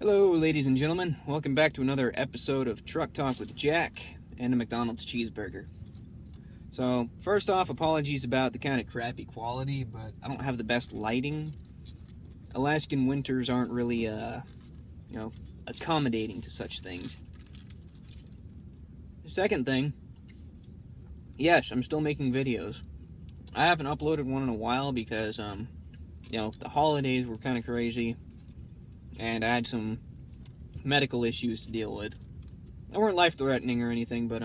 Hello, ladies and gentlemen. Welcome back to another episode of Truck Talk with Jack and a McDonald's cheeseburger. So, first off, apologies about the kind of crappy quality, but I don't have the best lighting. Alaskan winters aren't really, accommodating to such things. Second thing, yes, I'm still making videos. I haven't uploaded one in a while because, the holidays were kind of crazy. And I had some medical issues to deal with. They weren't life-threatening or anything, but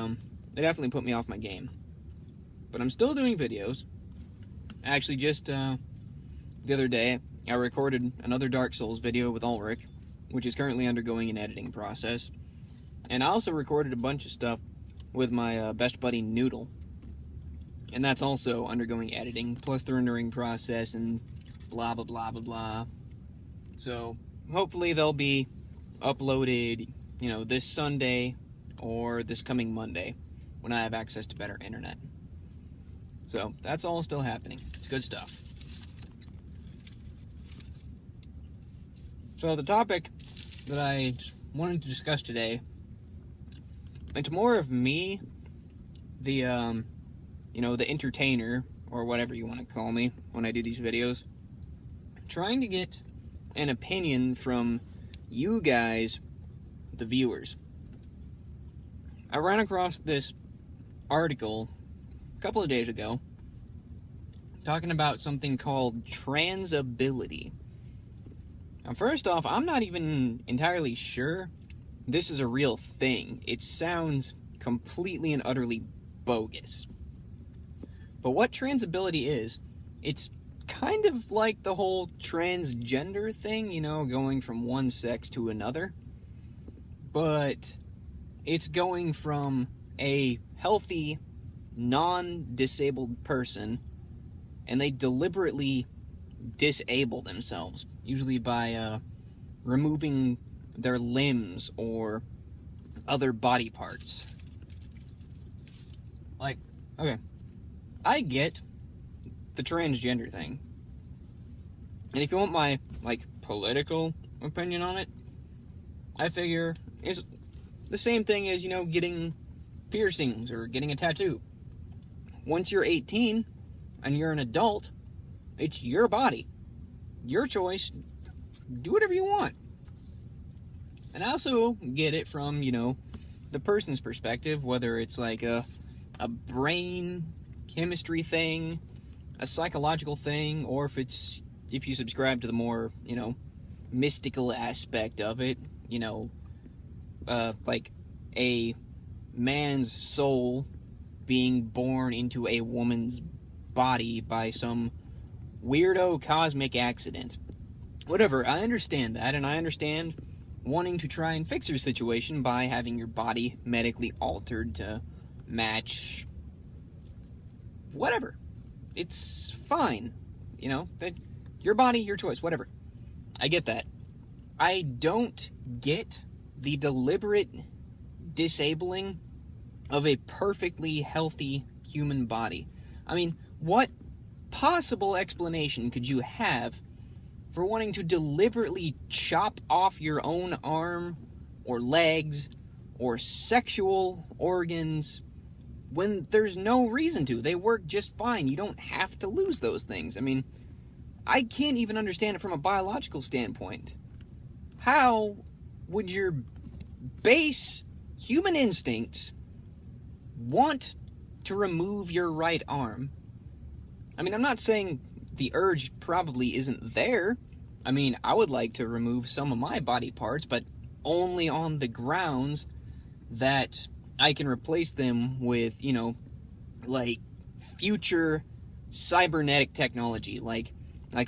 they definitely put me off my game. But I'm still doing videos. Actually, just the other day, I recorded another Dark Souls video with Ulrich, which is currently undergoing an editing process. And I also recorded a bunch of stuff with my best buddy Noodle. And that's also undergoing editing, plus the rendering process and blah, blah, blah, blah, blah. So hopefully they'll be uploaded, this Sunday or this coming Monday when I have access to better internet. So that's all still happening. It's good stuff. So the topic that I wanted to discuss today, it's more of me, the entertainer, or whatever you want to call me when I do these videos, trying to get an opinion from you guys, the viewers. I ran across this article a couple of days ago talking about something called Transability. Now, first off, I'm not even entirely sure this is a real thing. It sounds completely and utterly bogus. But what Transability is, it's kind of like the whole transgender thing, going from one sex to another. But it's going from a healthy, non-disabled person, and they deliberately disable themselves, usually by removing their limbs or other body parts. Okay, I get the transgender thing. And if you want my, political opinion on it, I figure it's the same thing as, getting piercings or getting a tattoo. Once you're 18 and you're an adult, it's your body. Your choice. Do whatever you want. And I also get it from, the person's perspective, whether it's like a brain chemistry thing, a psychological thing, or if you subscribe to the more, mystical aspect of it, like a man's soul being born into a woman's body by some weirdo cosmic accident. Whatever, I understand that, and I understand wanting to try and fix your situation by having your body medically altered to match whatever. It's fine, that your body, your choice, whatever. I get that. I don't get the deliberate disabling of a perfectly healthy human body. I mean, what possible explanation could you have for wanting to deliberately chop off your own arm or legs or sexual organs when there's no reason to? They work just fine. You don't have to lose those things. I mean, I can't even understand it from a biological standpoint. How would your base human instincts want to remove your right arm? I mean, I'm not saying the urge probably isn't there. I mean, I would like to remove some of my body parts, but only on the grounds that I can replace them with, future cybernetic technology, like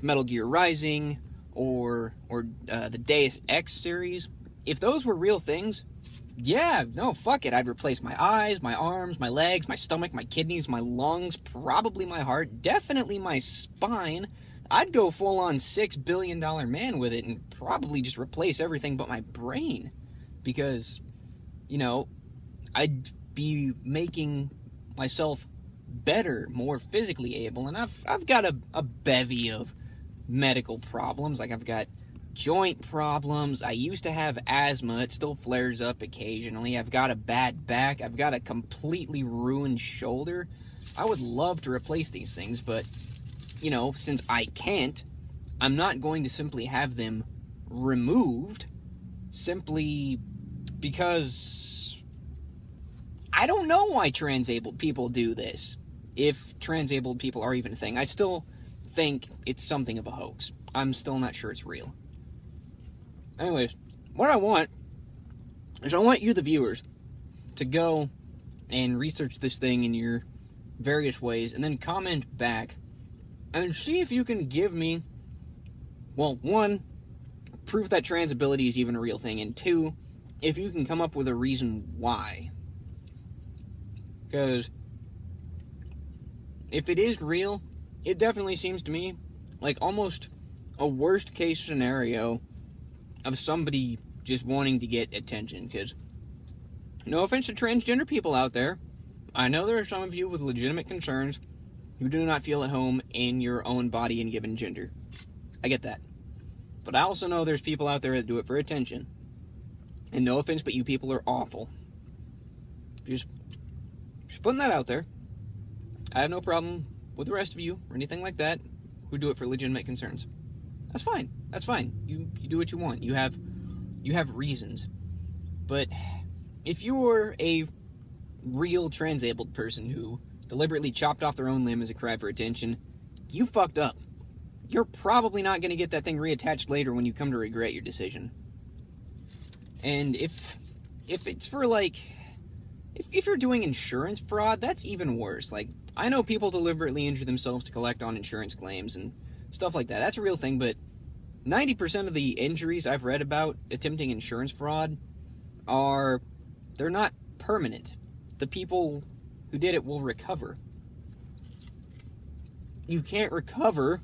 Metal Gear Rising or the Deus Ex series. If those were real things, yeah, no, fuck it. I'd replace my eyes, my arms, my legs, my stomach, my kidneys, my lungs, probably my heart, definitely my spine. I'd go full-on $6 billion man with it and probably just replace everything but my brain. Because, I'd be making myself better, more physically able, and I've got a bevy of medical problems. Like, I've got joint problems. I used to have asthma. It still flares up occasionally. I've got a bad back. I've got a completely ruined shoulder. I would love to replace these things, but, you know, since I can't, I'm not going to simply have them removed simply because I don't know why transabled people do this. If transabled people are even a thing, I still think it's something of a hoax. I'm still not sure it's real. Anyways, what I want is I want you, the viewers, to go and research this thing in your various ways and then comment back and see if you can give me, well, one, proof that transability is even a real thing, and two, if you can come up with a reason why. Because if it is real, it definitely seems to me like almost a worst case scenario of somebody just wanting to get attention. Because, no offense to transgender people out there, I know there are some of you with legitimate concerns who do not feel at home in your own body and given gender. I get that. But I also know there's people out there that do it for attention. And no offense, but you people are awful. Just putting that out there. I have no problem with the rest of you or anything like that who do it for legitimate concerns. That's fine. That's fine. You do what you want. You have reasons. But if you're a real transabled person who deliberately chopped off their own limb as a cry for attention, you fucked up. You're probably not going to get that thing reattached later when you come to regret your decision. And if it's for, like, if you're doing insurance fraud, that's even worse. Like, I know people deliberately injure themselves to collect on insurance claims and stuff like that. That's a real thing, but 90% of the injuries I've read about attempting insurance fraud they're not permanent. The people who did it will recover. You can't recover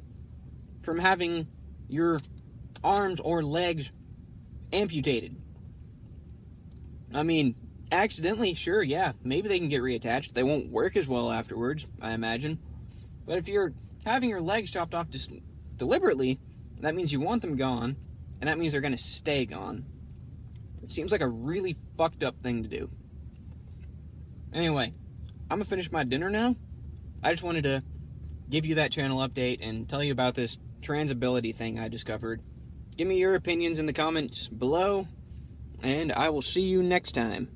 from having your arms or legs amputated. I mean, accidentally, sure, yeah, maybe they can get reattached. They won't work as well afterwards, I imagine. But if you're having your legs chopped off deliberately, that means you want them gone, and that means they're going to stay gone. It seems like a really fucked up thing to do. Anyway, I'm going to finish my dinner now. I just wanted to give you that channel update and tell you about this transability thing I discovered. Give me your opinions in the comments below, and I will see you next time.